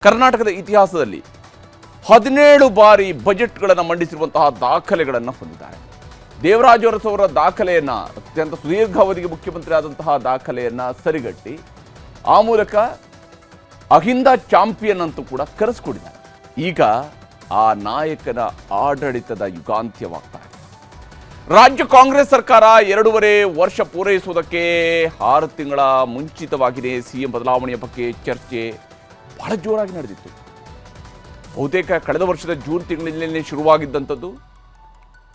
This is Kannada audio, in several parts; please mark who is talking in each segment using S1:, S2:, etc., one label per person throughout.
S1: ಕರ್ನಾಟಕದ ಇತಿಹಾಸದಲ್ಲಿ 17 ಬಾರಿ ಬಜೆಟ್ಗಳನ್ನು ಮಂಡಿಸಿರುವಂತಹ ದಾಖಲೆಗಳನ್ನು ಹೊಂದಿದ್ದಾರೆ. ದೇವರಾಜ ಅರಸು ಅವರ ದಾಖಲೆಯನ್ನು, ಅತ್ಯಂತ ಸುದೀರ್ಘಾವಧಿಗೆ ಮುಖ್ಯಮಂತ್ರಿ ಆದಂತಹ ದಾಖಲೆಯನ್ನು ಸರಿಗಟ್ಟಿ ಆ ಮೂಲಕ ಅಹಿಂದ ಚಾಂಪಿಯನ್ ಅಂತೂ ಕೂಡ ಕರೆಸಿಕೊಂಡಿದ್ದಾರೆ. ಈಗ ಆ ನಾಯಕನ ಆಡಳಿತದ ಯುಗಾಂತ್ಯವಾಗ್ತಾ ಇದೆ. ರಾಜ್ಯ ಕಾಂಗ್ರೆಸ್ ಸರ್ಕಾರ 2.5 ವರ್ಷ ಪೂರೈಸುವುದಕ್ಕೆ 6 ತಿಂಗಳ ಮುಂಚಿತವಾಗಿದೆ. ಸಿಎಂ ಬದಲಾವಣೆಯ ಬಗ್ಗೆ ಚರ್ಚೆ ಬಹಳ ಜೋರಾಗಿ ನಡೆದಿತ್ತು. ಬಹುತೇಕ ಕಳೆದ ವರ್ಷದ ಜೂನ್ ತಿಂಗಳಿನಲ್ಲಿ ಶುರುವಾಗಿದ್ದಂಥದ್ದು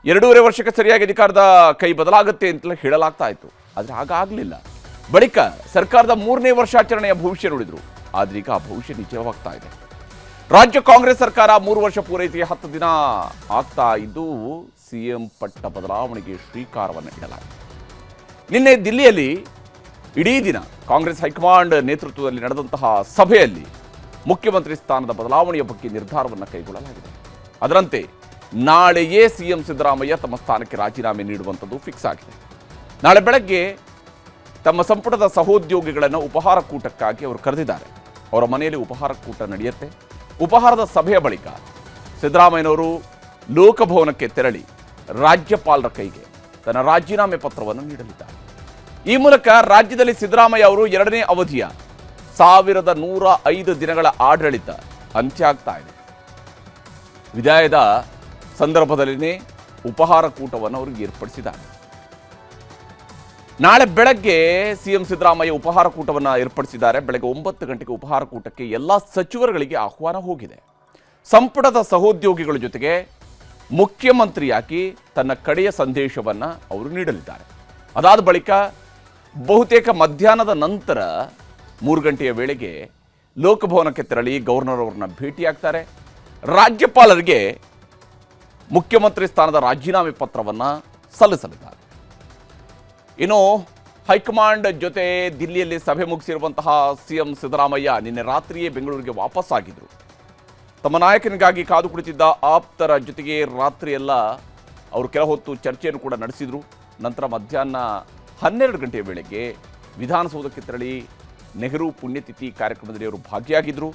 S1: 2.5 ವರ್ಷಕ್ಕೆ ಸರಿಯಾಗಿ ಅಧಿಕಾರದ ಕೈ ಬದಲಾಗುತ್ತೆ ಅಂತಲೇ ಹೇಳಲಾಗ್ತಾ ಇತ್ತು. ಆದರೆ ಹಾಗಾಗಲಿಲ್ಲ. ಬಳಿಕ ಸರ್ಕಾರದ 3ನೇ ವರ್ಷಾಚರಣೆಯ ಭವಿಷ್ಯ ನುಡಿದ್ರು. ಆದರೆ ಈಗ ಆ ಭವಿಷ್ಯ ನಿಜವಾಗ್ತಾ ಇದೆ. ರಾಜ್ಯ ಕಾಂಗ್ರೆಸ್ ಸರ್ಕಾರ 3 ವರ್ಷ ಪೂರೈಸಿ 10 ದಿನ ಆಗ್ತಾ ಇದ್ದು ಸಿಎಂ ಪಟ್ಟ ಬದಲಾವಣೆಗೆ ಶ್ರೀಕಾರವನ್ನು ಇಡಲಾಗಿದೆ. ನಿನ್ನೆ ದಿಲ್ಲಿಯಲ್ಲಿ ಇಡೀ ದಿನ ಕಾಂಗ್ರೆಸ್ ಹೈಕಮಾಂಡ್ ನೇತೃತ್ವದಲ್ಲಿ ನಡೆದಂತಹ ಸಭೆಯಲ್ಲಿ ಮುಖ್ಯಮಂತ್ರಿ ಸ್ಥಾನದ ಬದಲಾವಣೆಯ ಬಗ್ಗೆ ನಿರ್ಧಾರವನ್ನು ಕೈಗೊಳ್ಳಲಾಗಿದೆ. ಅದರಂತೆ ನಾಳೆಯೇ ಸಿಎಂ ಸಿದ್ದರಾಮಯ್ಯ ತಮ್ಮ ಸ್ಥಾನಕ್ಕೆ ರಾಜೀನಾಮೆ ನೀಡುವಂಥದ್ದು ಫಿಕ್ಸ್ ಆಗಿದೆ. ನಾಳೆ ಬೆಳಗ್ಗೆ ತಮ್ಮ ಸಂಪುಟದ ಸಹೋದ್ಯೋಗಿಗಳನ್ನು ಉಪಹಾರ ಕೂಟಕ್ಕಾಗಿ ಅವರು ಕರೆದಿದ್ದಾರೆ. ಅವರ ಮನೆಯಲ್ಲಿ ಉಪಹಾರ ಕೂಟ ನಡೆಯುತ್ತೆ. ಉಪಹಾರದ ಸಭೆಯ ಬಳಿಕ ಸಿದ್ದರಾಮಯ್ಯನವರು ಲೋಕಭವನಕ್ಕೆ ತೆರಳಿ ರಾಜ್ಯಪಾಲರ ಕೈಗೆ ತನ್ನ ರಾಜೀನಾಮೆ ಪತ್ರವನ್ನು ನೀಡಲಿದ್ದಾರೆ. ಈ ಮೂಲಕ ರಾಜ್ಯದಲ್ಲಿ ಸಿದ್ದರಾಮಯ್ಯ ಅವರು 2ನೇ ಅವಧಿಯ 1105 ದಿನಗಳ ಆಡಳಿತ ಅಂತ್ಯ ಆಗ್ತಾ ಇದೆ. ವಿದಾಯದ ಸಂದರ್ಭದಲ್ಲಿನೇ ಉಪಹಾರ ಕೂಟವನ್ನು ಅವರಿಗೆ ಏರ್ಪಡಿಸಿದ್ದಾರೆ. ನಾಳೆ ಬೆಳಗ್ಗೆ ಸಿಎಂ ಸಿದ್ದರಾಮಯ್ಯ ಉಪಹಾರ ಕೂಟವನ್ನು ಏರ್ಪಡಿಸಿದ್ದಾರೆ. ಬೆಳಗ್ಗೆ 9 ಗಂಟೆಗೆ ಉಪಹಾರ ಕೂಟಕ್ಕೆ ಎಲ್ಲ ಸಚಿವರುಗಳಿಗೆ ಆಹ್ವಾನ ಹೋಗಿದೆ. ಸಂಪುಟದ ಸಹೋದ್ಯೋಗಿಗಳ ಜೊತೆಗೆ ಮುಖ್ಯಮಂತ್ರಿಯಾಗಿ ತನ್ನ ಕಡೆಯ ಸಂದೇಶವನ್ನು ಅವರು ನೀಡಲಿದ್ದಾರೆ. ಅದಾದ ಬಳಿಕ ಬಹುತೇಕ ಮಧ್ಯಾಹ್ನದ ನಂತರ 3 ಗಂಟೆಯ ವೇಳೆಗೆ ಲೋಕಭವನಕ್ಕೆ ತೆರಳಿ ಗವರ್ನರ್ ಅವರನ್ನ ಭೇಟಿಯಾಗ್ತಾರೆ. ರಾಜ್ಯಪಾಲರಿಗೆ ಮುಖ್ಯಮಂತ್ರಿ ಸ್ಥಾನದ ರಾಜೀನಾಮೆ ಪತ್ರವನ್ನು ಸಲ್ಲಿಸಲಿದ್ದಾರೆ. ಇನ್ನು ಹೈಕಮಾಂಡ್ ಜೊತೆ ದಿಲ್ಲಿಯಲ್ಲಿ ಸಭೆ ಮುಗಿಸಿರುವಂತಹ ಸಿಎಂ ಸಿದ್ದರಾಮಯ್ಯ ನಿನ್ನೆ ರಾತ್ರಿಯೇ ಬೆಂಗಳೂರಿಗೆ ವಾಪಸ್ಸಾಗಿದ್ರು. ತಮ್ಮ ನಾಯಕನಿಗಾಗಿ ಕಾದು ಕುಳಿತಿದ್ದ ಆಪ್ತರ ಜೊತೆಗೆ ರಾತ್ರಿಯೆಲ್ಲ ಅವರು ಕೆಲ ಹೊತ್ತು ಚರ್ಚೆಯನ್ನು ಕೂಡ ನಡೆಸಿದರು. ನಂತರ ಮಧ್ಯಾಹ್ನ 12 ಗಂಟೆಯ ವೇಳೆಗೆ ವಿಧಾನಸೌಧಕ್ಕೆ ತೆರಳಿ ನೆಹರು ಪುಣ್ಯತಿಥಿ ಕಾರ್ಯಕ್ರಮದಲ್ಲಿ ಅವರು ಭಾಗಿಯಾಗಿದ್ದರು.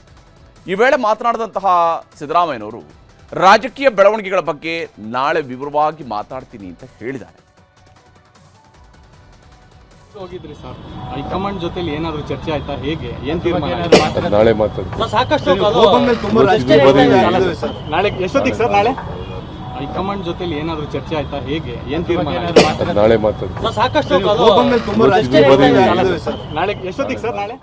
S1: ಈ ವೇಳೆ ಮಾತನಾಡಿದಂತಹ ಸಿದ್ದರಾಮಯ್ಯನವರು ರಾಜಕೀಯ ಬೆಳವಣಿಗೆಗಳ ಬಗ್ಗೆ ನಾಳೆ ವಿವರವಾಗಿ ಮಾತಾಡ್ತೀನಿ ಅಂತ ಹೇಳಿದ್ದಾರೆ.
S2: ಹೋಗಿದ್ರಿ ಸರ್, ಹೈಕಮಾಂಡ್ ಜೊತೆಲಿ ಏನಾದರೂ ಚರ್ಚೆ ಆಯ್ತಾ? ಹೇಗೆ ಏನ್ ತೀರ್ಮಾನ?
S3: ನಾಳೆ ಮಾತಾಡ್ತೀನಿ.
S2: ಸಾಕಷ್ಟು ನಾಳೆ ಎಷ್ಟೊತ್ತಿಗೆ ಸರ್? ನಾಳೆ ಹೈಕಮಾಂಡ್ ಜೊತೆಲಿ ಏನಾದರೂ ಚರ್ಚೆ ಆಯ್ತಾ? ಹೇಗೆ ಏನ್ ತೀರ್ಮಾನ?
S3: ನಾಳೆ ಮಾತಾಡ್ತೀನಿ.
S2: ಸಾಕಷ್ಟು ನಾಳೆ ಎಷ್ಟೊತ್ತಿಗೆ ಸರ್? ನಾಳೆ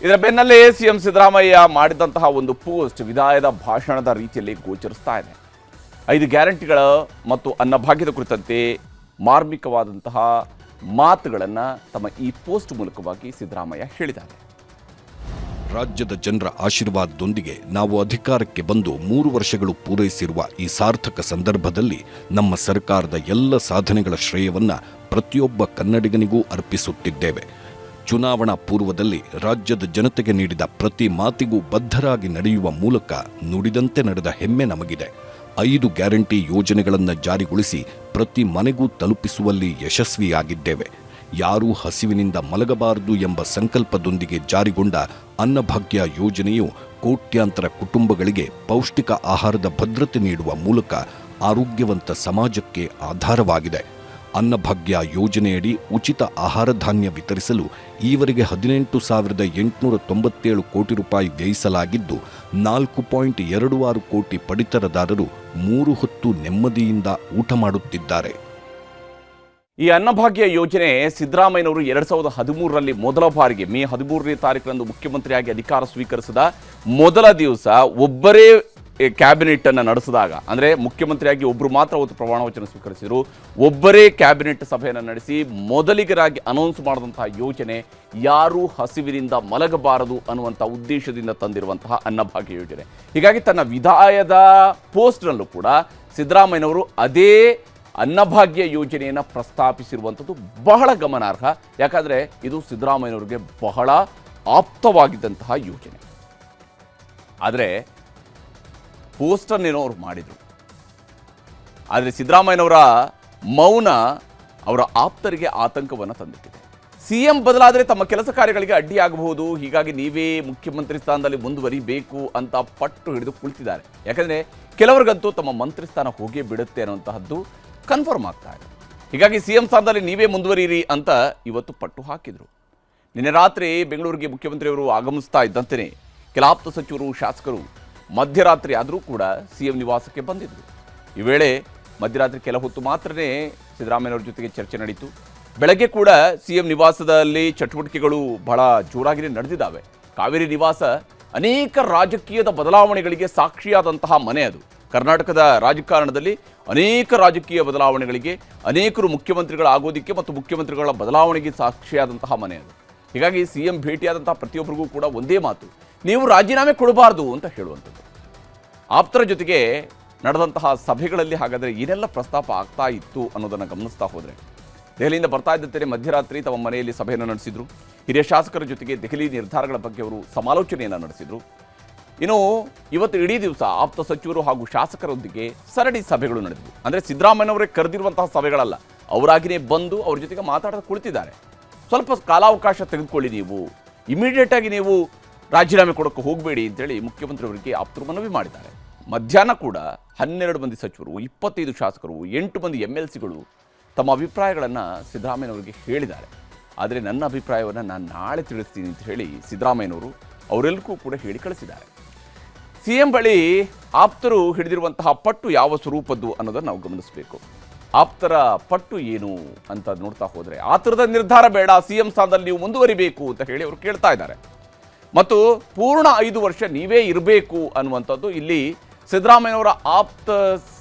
S1: ಇದರ ಬೆನ್ನಲ್ಲೇ ಸಿಎಂ ಸಿದ್ದರಾಮಯ್ಯ ಮಾಡಿದಂತಹ ಒಂದು ಪೋಸ್ಟ್ ವಿದಾಯದ ಭಾಷಣದ ರೀತಿಯಲ್ಲಿ ಗೋಚರಿಸ್ತಾ ಇದೆ. 5 ಗ್ಯಾರಂಟಿಗಳ ಮತ್ತು ಅನ್ನಭಾಗ್ಯದ ಕುರಿತಂತೆ ಮಾರ್ಮಿಕವಾದಂತಹ ಮಾತುಗಳನ್ನು ತಮ್ಮ ಈ ಪೋಸ್ಟ್ ಮೂಲಕವಾಗಿ ಸಿದ್ದರಾಮಯ್ಯ ಹೇಳಿದ್ದಾರೆ.
S4: ರಾಜ್ಯದ ಜನರ ಆಶೀರ್ವಾದದೊಂದಿಗೆ ನಾವು ಅಧಿಕಾರಕ್ಕೆ ಬಂದು 3 ವರ್ಷಗಳು ಪೂರೈಸಿರುವ ಈ ಸಾರ್ಥಕ ಸಂದರ್ಭದಲ್ಲಿ ನಮ್ಮ ಸರ್ಕಾರದ ಎಲ್ಲ ಸಾಧನೆಗಳ ಶ್ರೇಯವನ್ನು ಪ್ರತಿಯೊಬ್ಬ ಕನ್ನಡಿಗನಿಗೂ ಅರ್ಪಿಸುತ್ತಿದ್ದೇವೆ. ಚುನಾವಣಾ ಪೂರ್ವದಲ್ಲಿ ರಾಜ್ಯದ ಜನತೆಗೆ ನೀಡಿದ ಪ್ರತಿ ಮಾತಿಗೂ ಬದ್ಧರಾಗಿ ನಡೆಯುವ ಮೂಲಕ ನುಡಿದಂತೆ ನಡೆದ ಹೆಮ್ಮೆ ನಮಗಿದೆ. 5 ಗ್ಯಾರಂಟಿ ಯೋಜನೆಗಳನ್ನು ಜಾರಿಗೊಳಿಸಿ ಪ್ರತಿ ಮನೆಗೂ ತಲುಪಿಸುವಲ್ಲಿ ಯಶಸ್ವಿಯಾಗಿದ್ದೇವೆ. ಯಾರೂ ಹಸಿವಿನಿಂದ ಮಲಗಬಾರದು ಎಂಬ ಸಂಕಲ್ಪದೊಂದಿಗೆ ಜಾರಿಗೊಂಡ ಅನ್ನಭಾಗ್ಯ ಯೋಜನೆಯು ಕೋಟ್ಯಾಂತರ ಕುಟುಂಬಗಳಿಗೆ ಪೌಷ್ಟಿಕ ಆಹಾರದ ಭದ್ರತೆ ನೀಡುವ ಮೂಲಕ ಆರೋಗ್ಯವಂತ ಸಮಾಜಕ್ಕೆ ಆಧಾರವಾಗಿದೆ. ಅನ್ನಭಾಗ್ಯ ಯೋಜನೆಯಡಿ ಉಚಿತ ಆಹಾರ ಧಾನ್ಯ ವಿತರಿಸಲು ಈವರೆಗೆ 18,897 ಕೋಟಿ ರೂಪಾಯಿ ವ್ಯಯಿಸಲಾಗಿದ್ದು 4.26 ಕೋಟಿ ಪಡಿತರದಾರರು 3 ಹೊತ್ತು ನೆಮ್ಮದಿಯಿಂದ ಊಟ ಮಾಡುತ್ತಿದ್ದಾರೆ.
S1: ಈ ಅನ್ನಭಾಗ್ಯ ಯೋಜನೆ ಸಿದ್ದರಾಮಯ್ಯನವರು 2013ರಲ್ಲಿ ಮೊದಲ ಬಾರಿಗೆ ಮೇ 13ನೇ ತಾರೀಕಿನಂದು ಮುಖ್ಯಮಂತ್ರಿಯಾಗಿ ಅಧಿಕಾರ ಸ್ವೀಕರಿಸಿದ ಮೊದಲ ದಿವಸ ಒಬ್ಬರೇ ಕ್ಯಾಬಿನೆಟ್ ಅನ್ನು ನಡೆಸಿದಾಗ, ಅಂದರೆ ಮುಖ್ಯಮಂತ್ರಿಯಾಗಿ ಒಬ್ಬರು ಮಾತ್ರ ಅವತ್ತು ಪ್ರಮಾಣ ವಚನ ಸ್ವೀಕರಿಸಿದರು. ಒಬ್ಬರೇ ಕ್ಯಾಬಿನೆಟ್ ಸಭೆಯನ್ನು ನಡೆಸಿ ಮೊದಲಿಗರಾಗಿ ಅನೌನ್ಸ್ ಮಾಡಿದಂತಹ ಯೋಜನೆ ಯಾರೂ ಹಸಿವಿನಿಂದ ಮಲಗಬಾರದು ಅನ್ನುವಂಥ ಉದ್ದೇಶದಿಂದ ತಂದಿರುವಂತಹ ಅನ್ನಭಾಗ್ಯ ಯೋಜನೆ. ಹೀಗಾಗಿ ತನ್ನ ವಿದಾಯದ ಪೋಸ್ಟ್ನಲ್ಲೂ ಕೂಡ ಸಿದ್ದರಾಮಯ್ಯನವರು ಅದೇ ಅನ್ನಭಾಗ್ಯ ಯೋಜನೆಯನ್ನು ಪ್ರಸ್ತಾಪಿಸಿರುವಂಥದ್ದು ಬಹಳ ಗಮನಾರ್ಹ. ಯಾಕಂದರೆ ಇದು ಸಿದ್ದರಾಮಯ್ಯನವರಿಗೆ ಬಹಳ ಆಪ್ತವಾಗಿದ್ದಂತಹ ಯೋಜನೆ. ಆದರೆ ಪೋಸ್ಟರ್ನೇನೋ ಅವರು ಮಾಡಿದರು. ಆದರೆ ಸಿದ್ದರಾಮಯ್ಯನವರ ಮೌನ ಅವರ ಆಪ್ತರಿಗೆ ಆತಂಕವನ್ನು ತಂದಿಟ್ಟಿದೆ. CM ಬದಲಾದರೆ ತಮ್ಮ ಕೆಲಸ ಕಾರ್ಯಗಳಿಗೆ ಅಡ್ಡಿಯಾಗಬಹುದು, ಹೀಗಾಗಿ ನೀವೇ ಮುಖ್ಯಮಂತ್ರಿ ಸ್ಥಾನದಲ್ಲಿ ಮುಂದುವರಿಬೇಕು ಅಂತ ಪಟ್ಟು ಹಿಡಿದು ಕುಳಿತಿದ್ದಾರೆ. ಯಾಕಂದರೆ ಕೆಲವರಿಗಂತೂ ತಮ್ಮ ಮಂತ್ರಿ ಸ್ಥಾನ ಹೋಗೇ ಬಿಡುತ್ತೆ ಅನ್ನುವಂತಹದ್ದು ಕನ್ಫರ್ಮ್ ಆಗ್ತಾ ಇದೆ. ಹೀಗಾಗಿ CM ಸ್ಥಾನದಲ್ಲಿ ನೀವೇ ಮುಂದುವರಿಯಿರಿ ಅಂತ ಇವತ್ತು ಪಟ್ಟು ಹಾಕಿದರು. ನಿನ್ನೆ ರಾತ್ರಿ ಬೆಂಗಳೂರಿಗೆ ಮುಖ್ಯಮಂತ್ರಿಯವರು ಆಗಮಿಸ್ತಾ ಇದ್ದಂತೆಯೇ ಕೆಲ ಆಪ್ತ ಸಚಿವರು, ಶಾಸಕರು ಮಧ್ಯರಾತ್ರಿ ಆದರೂ ಕೂಡ CM ನಿವಾಸಕ್ಕೆ ಬಂದಿದ್ದರು. ಈ ವೇಳೆ ಮಧ್ಯರಾತ್ರಿ ಕೆಲ ಹೊತ್ತು ಮಾತ್ರನೇ ಸಿದ್ದರಾಮಯ್ಯನವರ ಜೊತೆಗೆ ಚರ್ಚೆ ನಡೀತು. ಬೆಳಗ್ಗೆ ಕೂಡ CM ನಿವಾಸದಲ್ಲಿ ಚಟುವಟಿಕೆಗಳು ಬಹಳ ಜೋರಾಗಿ ನಡೆದಿದ್ದಾವೆ. ಕಾವೇರಿ ನಿವಾಸ ಅನೇಕ ರಾಜಕೀಯದ ಬದಲಾವಣೆಗಳಿಗೆ ಸಾಕ್ಷಿಯಾದಂತಹ ಮನೆ ಅದು. ಕರ್ನಾಟಕದ ರಾಜಕಾರಣದಲ್ಲಿ ಅನೇಕ ರಾಜಕೀಯ ಬದಲಾವಣೆಗಳಿಗೆ, ಅನೇಕರು ಮುಖ್ಯಮಂತ್ರಿಗಳಾಗೋದಕ್ಕೆ ಮತ್ತು ಮುಖ್ಯಮಂತ್ರಿಗಳ ಬದಲಾವಣೆಗೆ ಸಾಕ್ಷಿಯಾದಂತಹ ಮನೆ ಅದು. ಹೀಗಾಗಿ CM ಭೇಟಿಯಾದಂತಹ ಪ್ರತಿಯೊಬ್ಬರಿಗೂ ಕೂಡ ಒಂದೇ ಮಾತು, ನೀವು ರಾಜೀನಾಮೆ ಕೊಡಬಾರ್ದು ಅಂತ ಹೇಳುವಂಥದ್ದು. ಆಪ್ತರ ಜೊತೆಗೆ ನಡೆದಂತಹ ಸಭೆಗಳಲ್ಲಿ ಹಾಗಾದರೆ ಏನೆಲ್ಲ ಪ್ರಸ್ತಾಪ ಆಗ್ತಾ ಇತ್ತು ಅನ್ನೋದನ್ನು ಗಮನಿಸ್ತಾ ಹೋದರೆ, ದೆಹಲಿಯಿಂದ ಬರ್ತಾ ಇದ್ದಂತೆ ಮಧ್ಯರಾತ್ರಿ ತಮ್ಮ ಮನೆಯಲ್ಲಿ ಸಭೆಯನ್ನು ನಡೆಸಿದರು. ಹಿರಿಯ ಶಾಸಕರ ಜೊತೆಗೆ ದೆಹಲಿ ನಿರ್ಧಾರಗಳ ಬಗ್ಗೆ ಅವರು ಸಮಾಲೋಚನೆಯನ್ನು ನಡೆಸಿದರು. ಇನ್ನು ಇವತ್ತು ಇಡೀ ದಿವಸ ಆಪ್ತ ಸಚಿವರು ಹಾಗೂ ಶಾಸಕರೊಂದಿಗೆ ಸರಣಿ ಸಭೆಗಳು ನಡೆದವು. ಅಂದರೆ ಸಿದ್ದರಾಮಯ್ಯನವರೇ ಕರೆದಿರುವಂತಹ ಸಭೆಗಳಲ್ಲ, ಅವರಾಗಿಯೇ ಬಂದು ಅವ್ರ ಜೊತೆಗೆ ಮಾತಾಡೋದು ಕುಳಿತಿದ್ದಾರೆ. ಸ್ವಲ್ಪ ಕಾಲಾವಕಾಶ ತೆಗೆದುಕೊಳ್ಳಿ, ನೀವು ಇಮಿಡಿಯೇಟಾಗಿ ನೀವು ರಾಜೀನಾಮೆ ಕೊಡೋಕ್ಕೆ ಹೋಗಬೇಡಿ ಅಂತೇಳಿ ಮುಖ್ಯಮಂತ್ರಿಯವರಿಗೆ ಆಪ್ತರು ಮನವಿ ಮಾಡಿದ್ದಾರೆ. ಮಧ್ಯಾಹ್ನ ಕೂಡ 12 ಮಂದಿ ಸಚಿವರು, 25 ಶಾಸಕರು, 8 ಮಂದಿ MLCಗಳು ತಮ್ಮ ಅಭಿಪ್ರಾಯಗಳನ್ನು ಸಿದ್ದರಾಮಯ್ಯನವರಿಗೆ ಹೇಳಿದ್ದಾರೆ. ಆದರೆ ನನ್ನ ಅಭಿಪ್ರಾಯವನ್ನು ನಾನು ನಾಳೆ ತಿಳಿಸ್ತೀನಿ ಅಂತ ಹೇಳಿ ಸಿದ್ದರಾಮಯ್ಯನವರು ಅವರೆಲ್ಲರಿಗೂ ಕೂಡ ಹೇಳಿ ಕಳಿಸಿದ್ದಾರೆ. CM ಬಳಿ ಆಪ್ತರು ಹಿಡಿದಿರುವಂತಹ ಪಟ್ಟು ಯಾವ ಸ್ವರೂಪದ್ದು ಅನ್ನೋದನ್ನು ನಾವು ಗಮನಿಸಬೇಕು. ಆಪ್ತರ ಪಟ್ಟು ಏನು ಅಂತ ನೋಡ್ತಾ ಹೋದರೆ, ಆ ಥರದ ನಿರ್ಧಾರ ಬೇಡ, CM ಸ್ಥಾನದಲ್ಲಿ ನೀವು ಮುಂದುವರಿಬೇಕು ಅಂತ ಹೇಳಿ ಅವರು ಕೇಳ್ತಾ ಇದ್ದಾರೆ. ಮತ್ತು ಪೂರ್ಣ 5 ವರ್ಷ ನೀವೇ ಇರಬೇಕು ಅನ್ನುವಂಥದ್ದು ಇಲ್ಲಿ ಸಿದ್ದರಾಮಯ್ಯನವರ ಆಪ್ತ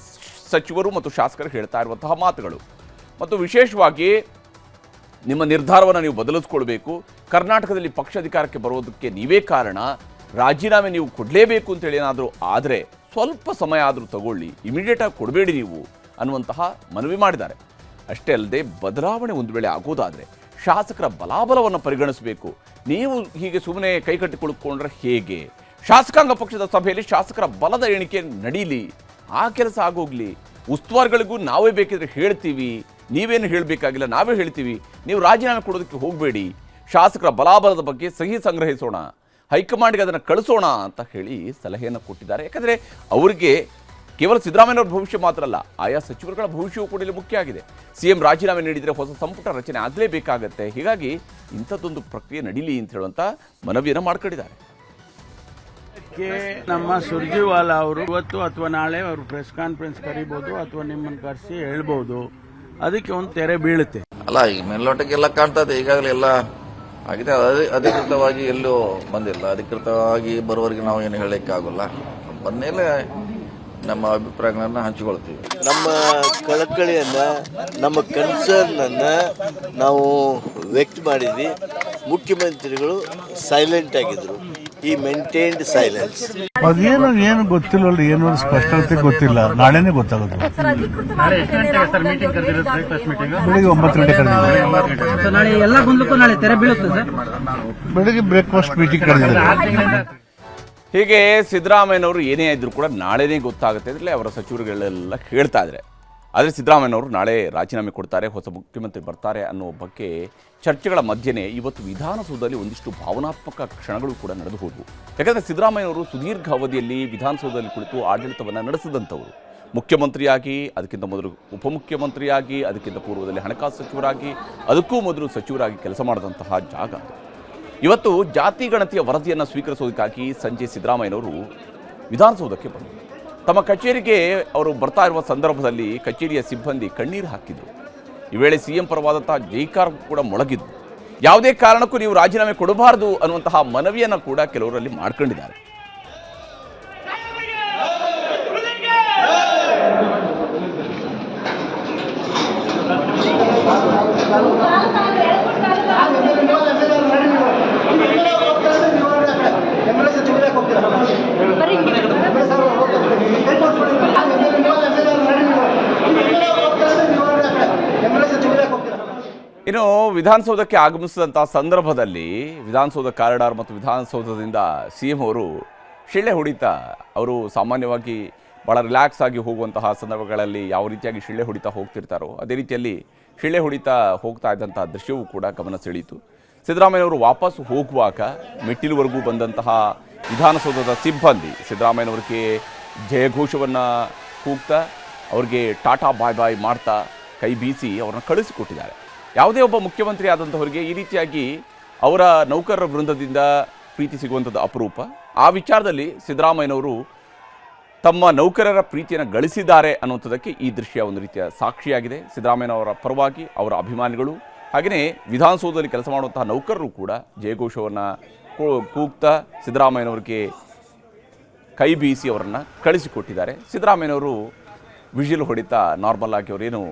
S1: ಸಚಿವರು ಮತ್ತು ಶಾಸಕರು ಹೇಳ್ತಾ ಇರುವಂತಹ ಮಾತುಗಳು. ಮತ್ತು ವಿಶೇಷವಾಗಿ ನಿಮ್ಮ ನಿರ್ಧಾರವನ್ನು ನೀವು ಬದಲಿಸ್ಕೊಳ್ಬೇಕು, ಕರ್ನಾಟಕದಲ್ಲಿ ಪಕ್ಷ ಅಧಿಕಾರಕ್ಕೆ ಬರೋದಕ್ಕೆ ನೀವೇ ಕಾರಣ, ರಾಜೀನಾಮೆ ನೀವು ಕೊಡಲೇಬೇಕು ಅಂತೇಳಿ ಏನಾದರೂ ಆದರೆ ಸ್ವಲ್ಪ ಸಮಯ ಆದರೂ ತಗೊಳ್ಳಿ, ಇಮಿಡಿಯೇಟಾಗಿ ಕೊಡಬೇಡಿ ನೀವು ಅನ್ನುವಂತಹ ಮನವಿ ಮಾಡಿದ್ದಾರೆ. ಅಷ್ಟೇ ಅಲ್ಲದೆ ಬದಲಾವಣೆ ಒಂದು ವೇಳೆ ಆಗೋದಾದರೆ ಶಾಸಕರ ಬಲಾಬಲವನ್ನು ಪರಿಗಣಿಸಬೇಕು. ನೀವು ಹೀಗೆ ಸುಮ್ಮನೆ ಕೈಕಟ್ಟಿ ಕುಳಿತುಕೊಂಡ್ರೆ ಹೇಗೆ? ಶಾಸಕಾಂಗ ಪಕ್ಷದ ಸಭೆಯಲ್ಲಿ ಶಾಸಕರ ಬಲದ ಎಣಿಕೆ ನಡೀಲಿ, ಆ ಕೆಲಸ ಆಗೋಗ್ಲಿ. ಉಸ್ತುವಾರಿಗಳಿಗೂ ನಾವೇ ಬೇಕಿದ್ರೆ ಹೇಳ್ತೀವಿ, ನೀವೇನು ಹೇಳಬೇಕಾಗಿಲ್ಲ, ನಾವೇ ಹೇಳ್ತೀವಿ, ನೀವು ರಾಜೀನಾಮೆ ಕೊಡೋದಕ್ಕೆ ಹೋಗಬೇಡಿ, ಶಾಸಕರ ಬಲಾಬಲದ ಬಗ್ಗೆ ಸಹಿ ಸಂಗ್ರಹಿಸೋಣ, ಹೈಕಮಾಂಡ್ಗೆ ಅದನ್ನು ಕಳಿಸೋಣ ಅಂತ ಹೇಳಿ ಸಲಹೆಯನ್ನು ಕೊಟ್ಟಿದ್ದಾರೆ. ಯಾಕಂದರೆ ಅವರಿಗೆ ಕೇವಲ ಸಿದ್ದರಾಮಯ್ಯನವ್ರ ಭವಿಷ್ಯ ಮಾತ್ರ ಅಲ್ಲ, ಆಯಾ ಸಚಿವರುಗಳ ಭವಿಷ್ಯವೂ ಕೂಡ ಇಲ್ಲಿ ಮುಖ್ಯ ಆಗಿದೆ. CM ರಾಜೀನಾಮೆ ನೀಡಿದರೆ ಹೊಸ ಸಂಪುಟ ರಚನೆ ಆಗಲೇಬೇಕಾಗತ್ತೆ. ಹೀಗಾಗಿ ಇಂಥದ್ದೊಂದು ಪ್ರಕ್ರಿಯೆ ನಡೀಲಿ ಅಂತ ಹೇಳುವಂಥ ಮನವಿಯನ್ನು ಮಾಡ್ಕೊಂಡಿದ್ದಾರೆ.
S5: ನಮ್ಮ ಸುರ್ಜಿವಾಲಾ ಅವರು ಇವತ್ತು ಅಥವಾ ನಾಳೆ ಅವರು ಪ್ರೆಸ್ ಕಾನ್ಫರೆನ್ಸ್ ಕರಿಬಹುದು ಅಥವಾ ನಿಮ್ಮನ್ನು ಕರೆಸಿ ಹೇಳ್ಬಹುದು. ಅದಕ್ಕೆ ಒಂದು ತೆರೆ ಬೀಳುತ್ತೆ
S6: ಅಲ್ಲ. ಈಗ ಮೇಲ್ನೋಟಕ್ಕೆಲ್ಲ ಕಾಣ್ತದೆ, ಈಗಾಗಲೇ ಎಲ್ಲ ಆಗಿದೆ. ಅಧಿಕೃತವಾಗಿ ಎಲ್ಲೂ ಬಂದಿಲ್ಲ. ಅಧಿಕೃತವಾಗಿ ಬರುವವರೆಗೆ ನಾವು ಏನು ಹೇಳಲಿಕ್ಕೆ ಆಗೋಲ್ಲ. ಬಂದ್ಮೇಲೆ ನಮ್ಮ ಅಭಿಪ್ರಾಯಗಳನ್ನ ಹಂಚಿಕೊಳ್ತೀವಿ.
S7: ನಮ್ಮ ಕಳಕಳಿಯನ್ನ, ನಮ್ಮ ಕನ್ಸರ್ನ್ ಅನ್ನ ನಾವು ವ್ಯಕ್ತ ಮಾಡಿದ್ವಿ. ಮುಖ್ಯಮಂತ್ರಿಗಳು ಸೈಲೆಂಟ್ ಆಗಿದ್ರು. ಈ ಮೇಂಟೈನ್ಡ್ ಸೈಲೆನ್ಸ್.
S8: ಏನು ಗೊತ್ತಿಲ್ಲ, ಏನು ಸ್ಪಷ್ಟತೆ ಗೊತ್ತಿಲ್ಲ. ನಾಳೆನೇ ಗೊತ್ತಾಗುತ್ತೆ. ಬೆಳಿಗ್ಗೆ 9 ಗಂಟೆ ಕರೆದಿದ್ದಾರೆ.
S2: ನಾಳೆ ಎಲ್ಲ ಗೊಂದಲಕ್ಕೂ ನಾಳೆ ತೆರೆ ಬೀಳುತ್ತೆ ಸರ್.
S8: ಬೆಳಿಗ್ಗೆ ಬ್ರೇಕ್ಫಾಸ್ಟ್ ಮೀಟಿಂಗ್ ಕರೆದಿದ್ದಾರೆ.
S1: ಹೀಗೆ ಸಿದ್ದರಾಮಯ್ಯನವರು ಏನೇ ಇದ್ರೂ ಕೂಡ ನಾಳೆನೇ ಗೊತ್ತಾಗುತ್ತೆ ಅಂದರೆ ಅವರ ಸಚಿವರುಗಳೆಲ್ಲ ಹೇಳ್ತಾ ಇದ್ದಾರೆ. ಆದರೆ ಸಿದ್ದರಾಮಯ್ಯನವರು ನಾಳೆ ರಾಜೀನಾಮೆ ಕೊಡ್ತಾರೆ, ಹೊಸ ಮುಖ್ಯಮಂತ್ರಿ ಬರ್ತಾರೆ ಅನ್ನೋ ಬಗ್ಗೆ ಚರ್ಚೆಗಳ ಮಧ್ಯೆನೇ ಇವತ್ತು ವಿಧಾನಸೌಧದಲ್ಲಿ ಒಂದಿಷ್ಟು ಭಾವನಾತ್ಮಕ ಕ್ಷಣಗಳು ಕೂಡ ನಡೆದು ಹೋದವು. ಯಾಕಂದರೆ ಸಿದ್ದರಾಮಯ್ಯನವರು ಸುದೀರ್ಘ ಅವಧಿಯಲ್ಲಿ ವಿಧಾನಸೌಧದಲ್ಲಿ ಕುಳಿತು ಆಡಳಿತವನ್ನು ನಡೆಸಿದಂಥವರು. ಮುಖ್ಯಮಂತ್ರಿಯಾಗಿ, ಅದಕ್ಕಿಂತ ಮೊದಲು ಉಪಮುಖ್ಯಮಂತ್ರಿಯಾಗಿ, ಅದಕ್ಕಿಂತ ಪೂರ್ವದಲ್ಲಿ ಹಣಕಾಸು ಸಚಿವರಾಗಿ, ಅದಕ್ಕೂ ಮೊದಲು ಸಚಿವರಾಗಿ ಕೆಲಸ ಮಾಡಿದಂತಹ ಜಾಗ ಅದು. ಇವತ್ತು ಜಾತಿ ಗಣತಿಯ ವರದಿಯನ್ನು ಸ್ವೀಕರಿಸೋದಕ್ಕಾಗಿ ಸಂಜೆ ಸಿದ್ದರಾಮಯ್ಯನವರು ವಿಧಾನಸೌಧಕ್ಕೆ ಬಂದರು. ತಮ್ಮ ಕಚೇರಿಗೆ ಅವರು ಬರ್ತಾ ಇರುವ ಸಂದರ್ಭದಲ್ಲಿ ಕಚೇರಿಯ ಸಿಬ್ಬಂದಿ ಕಣ್ಣೀರು ಹಾಕಿದರು. ಈ ವೇಳೆ CM ಪರವಾದಂತಹ ಜೈಕಾರ ಕೂಡ ಮೊಳಗಿದ್ದು. ಯಾವುದೇ ಕಾರಣಕ್ಕೂ ನೀವು ರಾಜೀನಾಮೆ ಕೊಡಬಾರದು ಅನ್ನುವಂತಹ ಮನವಿಯನ್ನು ಕೂಡ ಕೆಲವರಲ್ಲಿ ಮಾಡ್ಕೊಂಡಿದ್ದಾರೆ. ಇನ್ನು ವಿಧಾನಸೌಧಕ್ಕೆ ಆಗಮಿಸಿದಂತಹ ಸಂದರ್ಭದಲ್ಲಿ ವಿಧಾನಸೌಧ ಕಾರಿಡಾರ್ ಮತ್ತು ವಿಧಾನಸೌಧದಿಂದ CM ಅವರು ಶಿಳ್ಳೆ ಹೊಡಿತಾ, ಅವರು ಸಾಮಾನ್ಯವಾಗಿ ಭಾಳ ರಿಲ್ಯಾಕ್ಸ್ ಆಗಿ ಹೋಗುವಂತಹ ಸಂದರ್ಭಗಳಲ್ಲಿ ಯಾವ ರೀತಿಯಾಗಿ ಶಿಳ್ಳೆ ಹೊಡಿತಾ ಹೋಗ್ತಿರ್ತಾರೋ ಅದೇ ರೀತಿಯಲ್ಲಿ ಶಿಳ್ಳೆ ಹೊಡಿತಾ ಹೋಗ್ತಾ ಇದ್ದಂಥ ದೃಶ್ಯವೂ ಕೂಡ ಗಮನ ಸೆಳೀತು. ಸಿದ್ದರಾಮಯ್ಯನವರು ವಾಪಸ್ ಹೋಗುವಾಗ ಮೆಟ್ಟಿಲುವರೆಗೂ ಬಂದಂತಹ ವಿಧಾನಸೌಧದ ಸಿಬ್ಬಂದಿ ಸಿದ್ದರಾಮಯ್ಯನವರಿಗೆ ಜಯಘೋಷವನ್ನು ಕೂಗ್ತಾ ಅವ್ರಿಗೆ ಟಾಟಾ ಬಾಯ್ ಬಾಯ್ ಮಾಡ್ತಾ ಕೈ ಬೀಸಿ ಅವ್ರನ್ನ ಕಳಿಸಿಕೊಟ್ಟಿದ್ದಾರೆ. ಯಾವುದೇ ಒಬ್ಬ ಮುಖ್ಯಮಂತ್ರಿ ಆದಂಥವರಿಗೆ ಈ ರೀತಿಯಾಗಿ ಅವರ ನೌಕರರ ವೃಂದದಿಂದ ಪ್ರೀತಿ ಸಿಗುವಂಥದ್ದು ಅಪರೂಪ. ಆ ವಿಚಾರದಲ್ಲಿ ಸಿದ್ದರಾಮಯ್ಯನವರು ತಮ್ಮ ನೌಕರರ ಪ್ರೀತಿಯನ್ನು ಗಳಿಸಿದ್ದಾರೆ ಅನ್ನುವಂಥದ್ದಕ್ಕೆ ಈ ದೃಶ್ಯ ಒಂದು ರೀತಿಯ ಸಾಕ್ಷಿಯಾಗಿದೆ. ಸಿದ್ದರಾಮಯ್ಯನವರ ಪರವಾಗಿ ಅವರ ಅಭಿಮಾನಿಗಳು ಹಾಗೆಯೇ ವಿಧಾನಸೌಧದಲ್ಲಿ ಕೆಲಸ ಮಾಡುವಂತಹ ನೌಕರರು ಕೂಡ ಜಯಘೋಷವನ್ನು ಕೂಗ್ತಾ ಸಿದ್ದರಾಮಯ್ಯನವರಿಗೆ ಕೈ ಬೀಸಿ ಅವರನ್ನು ಕಳಿಸಿಕೊಟ್ಟಿದ್ದಾರೆ. ಸಿದ್ದರಾಮಯ್ಯನವರು ವಿಷಿಲ್ ಹೊಡಿತಾ ನಾರ್ಮಲ್ ಆಗಿ ಅವರೇನು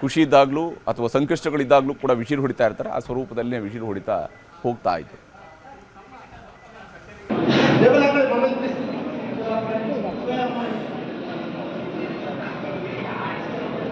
S1: ಖುಷಿ ಇದ್ದಾಗಲೂ ಅಥವಾ ಸಂಕಷ್ಟಗಳಿದ್ದಾಗಲೂ ಕೂಡ ವಿಷಿಲ್ ಹೊಡಿತಾ ಇರ್ತಾರೆ, ಆ ಸ್ವರೂಪದಲ್ಲೇ ವಿಷಿಲ್ ಹೊಡಿತಾ ಹೋಗ್ತಾ ಇದ್ರು.